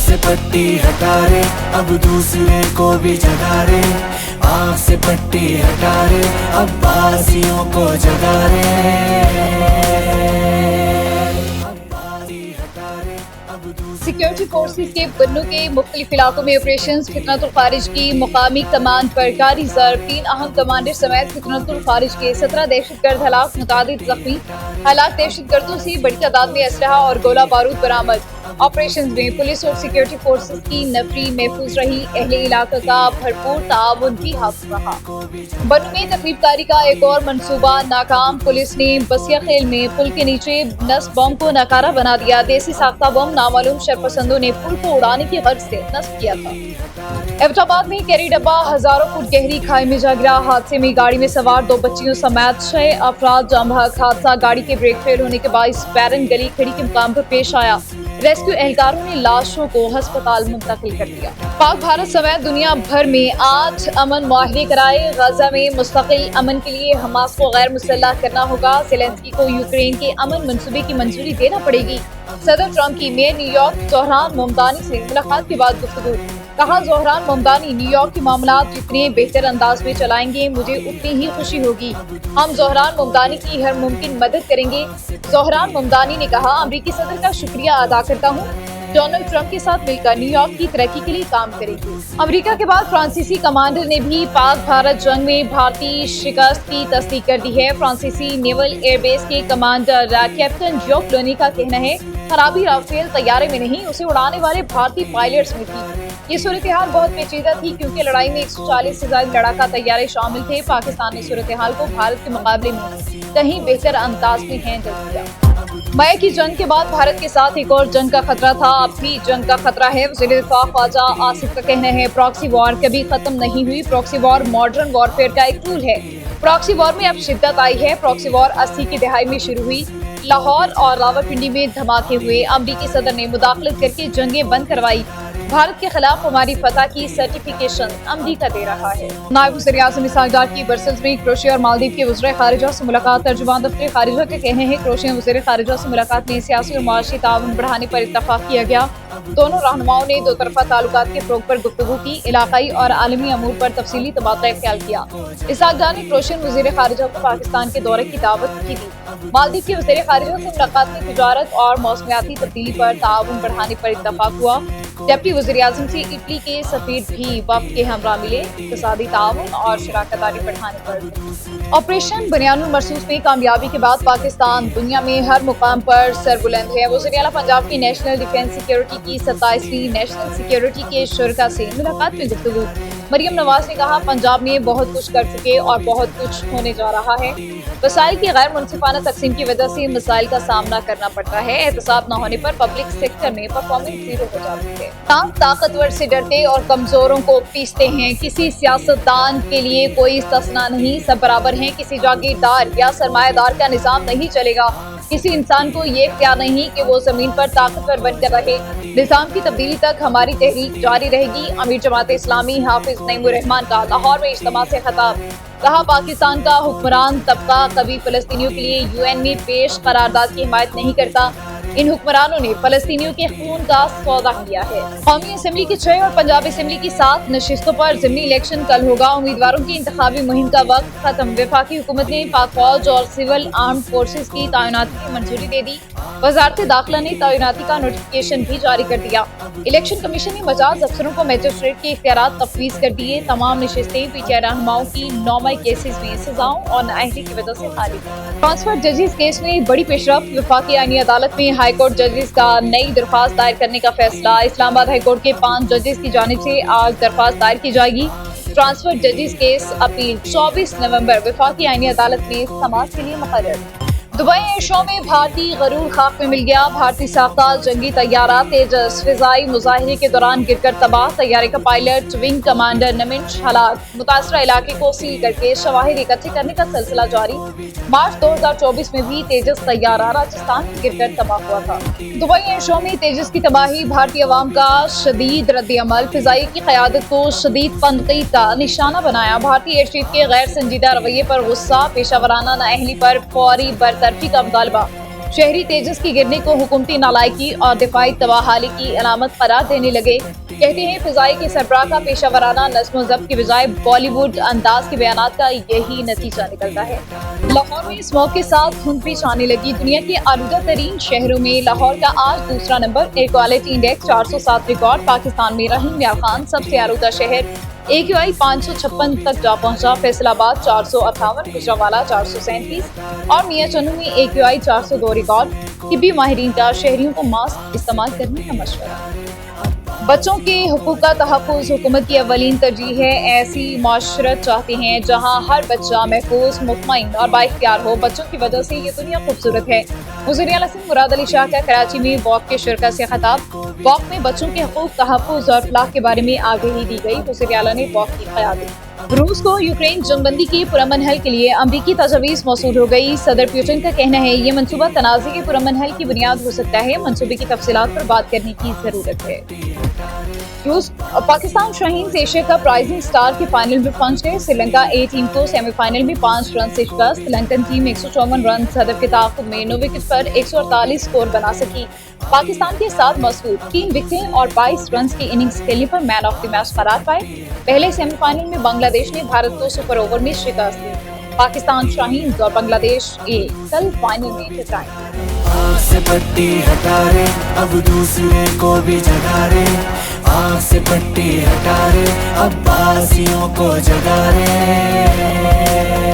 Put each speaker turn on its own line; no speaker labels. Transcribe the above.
से पट्टी हटा रे, अब दूसरे को भी जगा रे, आँख से पट्टी हटा रे, अब बाजियों को जगा रे, अब बाजी हटा रे, अब दूसरे
सिक्योरिटी फोर्सेस के बन्नू के मुख्तलिफ इलाकों में ऑपरेशन फितनतुल खारिज की मुकामी कमान पर कारी ज़र्ब, 3 अहम कमांडर समेत फितनतुल खारिज के 17 दहशतगर्द हलाक, मुतादिद जख्मी। हलाक दहशतगर्दों से बड़ी तादाद में असलहा और गोला बारूद बरामद। ऑपरेशन में पुलिस और सिक्योरिटी फोर्सेस की नफरी महफूज रही। अहले इलाका का भरपूर ताउन भी हासिल रहा। बन्नू में तकरीबकारी का एक और मंसूबा नाकाम। पुलिस ने बसिया खेल में पुल के नीचे नस्ब बम को नाकारा बना दिया। देसी साख्ता बम नामालूम शरपसंदों ने पुल को उड़ाने की गर्ज से नस्ब किया था। एबटाबाद में कैरी डब्बा हजारों फुट गहरी खाई में जा गिरा। हादसे में गाड़ी में सवार 2 बच्चियों समेत 6 अफराद जाम बहक। हादसा गाड़ी के ब्रेक फेल होने के बाइस बैरन गली खड़ी के मुकाम पर पेश आया। रेस्क्यू एहलकारों ने लाशों को अस्पताल मुंतकिल कर दिया। पाक भारत समेत दुनिया भर में 8 अमन मुआहदे कराए। गजा में मुस्तकिल अमन के लिए हमास को गैर मुसल्लह करना होगा। ज़ेलेंस्की को यूक्रेन के अमन मंसूबे की मंजूरी देना पड़ेगी। सदर ट्रंप की मेयर न्यूयॉर्क ज़ोहरान ममदानी से मुलाकात के बाद गुफ्तगू। कहा, ज़ोहरान ममदानी न्यूयॉर्क के मामलात जितने बेहतर अंदाज में चलाएंगे मुझे उतनी ही खुशी होगी। हम ज़ोहरान ममदानी की हर मुमकिन मदद करेंगे। ज़ोहरान ममदानी ने कहा, अमरीकी सदर का शुक्रिया अदा करता हूँ। डोनाल्ड ट्रंप के साथ मिलकर न्यूयॉर्क की तरक्की के लिए काम करेंगे। अमेरिका के बाद फ्रांसीसी कमांडर ने भी पाक भारत जंग में भारतीय शिकस्त की तस्दीक कर दी है। फ्रांसीसी नेवल एयरबेस के कमांडर कैप्टन जॉक लोनी का कहना है, खराबी राफेल तैयारे में नहीं, उसे उड़ाने वाले भारतीय पायलट्स में थी। ये सूरत हाल बहुत पेचीदा थी क्योंकि लड़ाई में 140 से ज्यादा लड़ाका तैयारे शामिल थे। पाकिस्तान ने सूरत हाल को भारत के मुकाबले में कहीं बेहतर अंदाज में हैंडल किया। मई की जंग के बाद भारत के साथ एक और जंग का खतरा था, अब भी जंग का खतरा है। वज़ीर दिफा ख्वाजा आसिफ का कहना है, प्रॉक्सी वॉर कभी खत्म नहीं हुई। प्रॉक्सी वॉर मॉडर्न वॉरफेयर का एक टूल है। प्रॉक्सी वॉर में अब शिद्दत आई है। प्रॉक्सी वॉर 80 की दहाई में शुरू हुई। लाहौर और रावलपिंडी में धमाके हुए। अमरीकी सदर ने मुदाखलत करके जंगें बंद करवाई। भारत के खिलाफ हमारी फतह की सर्टिफिकेशन अमरीका दे रहा है। नायब वज़ीर आज़म इसहाक डार की ब्रसेल्स में क्रोएशिया और मालदीव के वज़ीर खारिजा से मुलाकात। तर्जुमान दफ्तर खारिजा के कहने हैं, क्रोएशिया वज़ीर खारिजा से मुलाकात में सियासी और माशी ताउन बढ़ाने पर इत्तफाक किया गया। दोनों रहनुमाओं ने 2 तरफ़ा ताल्लुकात के फ़रोग़ पर गुफ्तगू की। इलाक़ाई और आलमी अमूर पर तफसीली तबादला ख्याल किया। इसहाक डार ने क्रोएशियन वज़ीर खारिजा को पाकिस्तान के दौरे की दावत की थी। मालदीव के वज़ीर खारिजा से मुलाकात में तिजारत और मौसमियाती तब्दीली पर ताउन बढ़ाने पर इत्तफाक हुआ। डिप्टी वज़ीर आज़म से इटली के सफ़ीर भी वफ़द के हमरा मिले। इक़्तिसादी ताउन और शराकतदारी बढ़ाने पर। ऑपरेशन बनियानुल मरसूस में कामयाबी के बाद पाकिस्तान दुनिया में हर मुकाम पर सरबुलंद है। वज़ीर आला पंजाब की नेशनल डिफेंस सिक्योरिटी की 27वीं नेशनल सिक्योरिटी के शुरका से मुलाकात में गुफ्तगू। मरियम नवाज ने कहा, पंजाब में बहुत कुछ कर चुके और बहुत कुछ होने जा रहा है। वसाइल की गैर मुनसिफाना तकसीम की वजह से मसाइल का सामना करना पड़ता है। एहतसाब न होने पर पब्लिक सेक्टर में परफॉर्मेंस जीरो हो जाती है। ताकतवर से डरते और कमजोरों को पीसते हैं। किसी सियासतदान के लिए कोई इस्तिस्ना नहीं, सब बराबर हैं। किसी जागीरदार या सरमायादार का निजाम नहीं चलेगा। किसी इंसान को ये इख्तियार नहीं कि वो जमीन पर ताकतवर बनकर रहे। निजाम की तब्दीली तक हमारी तहरीक जारी रहेगी। अमीर जमात इस्लामी हाफिज नईमुर रहमान का लाहौर में इज्तिमा से खिताब। कहा, पाकिस्तान का हुक्मरान तबका कभी फलस्तीनियों के लिए UN में पेश करारदाद की हिमायत नहीं करता। इन हुक्मरानों ने फलस्तीनियों के खून का सौदा किया है। कौमी असेंबली की 6 और पंजाब असेंबली की 7 नशिस्तों पर ज़िमनी इलेक्शन कल होगा। उम्मीदवारों की इंतखाबी मुहिम का वक्त खत्म। वफाकी हुकूमत ने पाक फौज और सिविल आर्म्ड फोर्सेज की तैनाती की मंजूरी दे दी। वजारत दाखिला ने तैनाती का नोटिफिकेशन भी जारी कर दिया। इलेक्शन कमीशन ने मजाज अफसरों को मजिस्ट्रेट के इख्तियारात तफवीज़ कर दिए। तमाम नशिस्तें PTI रहनुमाओं की 9 मई केसेस में सजाओं और नाअहली की वजह से खाली। ट्रांसफर जजेस केस में बड़ी पेशरफ्त। वफाकी आईनी अदालत में हाई कोर्ट जजेस का नई दरख्वास्त दायर करने का फैसला। इस्लामाबाद हाई कोर्ट के 5 जजेस की जानिब से आज दरख्वास्त दायर की जाएगी। ट्रांसफर जजेस केस अपील 24 नवंबर वफाकी आईनी अदालत में समाअत के लिए मुकर्रर। दुबई एयर शो में भारतीय गरूर खाक में मिल गया। भारतीय साख्ता जंगी तैयारा तेजस फिजाई मुजाहरे के दौरान गिरकर तबाह। तैयारे का पायलट विंग कमांडर नमिंच हलाक। मुतासरा इलाके को सील करके शवाहिद इकट्ठे करने का सिलसिला जारी। मार्च 2024 में भी तेजस तैयारा राजस्थान में गिरकर तबाह हुआ था। दुबई एयर शो में तेजस की तबाही भारतीय अवाम का शदीद रद्द-ए-अमल। फिजाई की क़यादत को शदीद तनक़ीद का निशाना बनाया। भारतीय एयर चीफ के गैर संजीदा रवैये पर गुस्सा। पेशावराना नाअहली पर फौरी बरतरफी का मुतालबा। शहरी तेजस की गिरने को हुकूमती नालायकी और दिफाई तबाहाली की अलामत करार देने लगे। कहते हैं फिजाई के सरबराह का पेशावराना नस्म ज़ब्त की बजाय बॉलीवुड अंदाज के बयानात का यही नतीजा निकलता है। लाहौर में स्मॉग के साथ धुंध भी छाने लगी। दुनिया के आलूदा तरीन शहरों में लाहौर का आज दूसरा number. Air quality index 407 record. Pakistan में रहीम यार खान सबसे आलूदा शहर। AQI 556 तक जा पहुंचा। फैसलाबाद 458, गुजरांवाला 437 और मियां चन्नू में AQI 402 रिकॉर्ड। तिब्बी माहिरीन का शहरियों को मास्क इस्तेमाल करने का मशवरा। बच्चों के हुकूक का तहफ़्फ़ुज़ हुकूमत की अव्वलीन तरजीह है। ऐसी माशरत चाहते हैं जहाँ हर बच्चा महफूज, मुतमईन और बाइख्तियार हो। बच्चों की वजह से ये दुनिया खूबसूरत है। वज़ीर आला सिंध मुराद अली शाह का कराची में वॉक के शिरकत से खिताब। वॉक में बच्चों के हुकूक, तहफ़्फ़ुज़ और फलाह के बारे में आगाही दी गई। वज़ीर आला ने वॉक की क़यादत। रूस को यूक्रेन जंगबंदी के पुरअमन हल के लिए अमरीकी तजवीज़ मौसूल हो गई। सदर पुतिन का कहना है ये मनसूबा तनाज़े के पुरअमन हल की बुनियाद हो सकता है। मनसूबे की तफसीलात पर बात करने की ज़रूरत है। रूस Pakistan Shaheen Asia cup rising star के फाइनल में पहुंच गए। श्रीलंका ए टीम को सेमीफाइनल में 5 रन से शिकस्त। श्रीलंकन टीम 154 रन हदफ के ताक़ुब में 9 विकेट पर 148 स्कोर बना सकी। पाकिस्तान के साथ मसूद 3 विकेटें और 22 रन की इनिंग्स खेलने पर मैन ऑफ द मैच करार पाए। पहले सेमीफाइनल में बांग्लादेश ने भारत को सुपर ओवर में शिकस्त दी। पाकिस्तान शाहीन और बांग्लादेश कल फाइनल में टकराएंगे।
आँख से पट्टी हटा रे, अब दूसरे को भी जगा रे। आँख से पट्टी हटा रे, अब बासियों को जगा रे।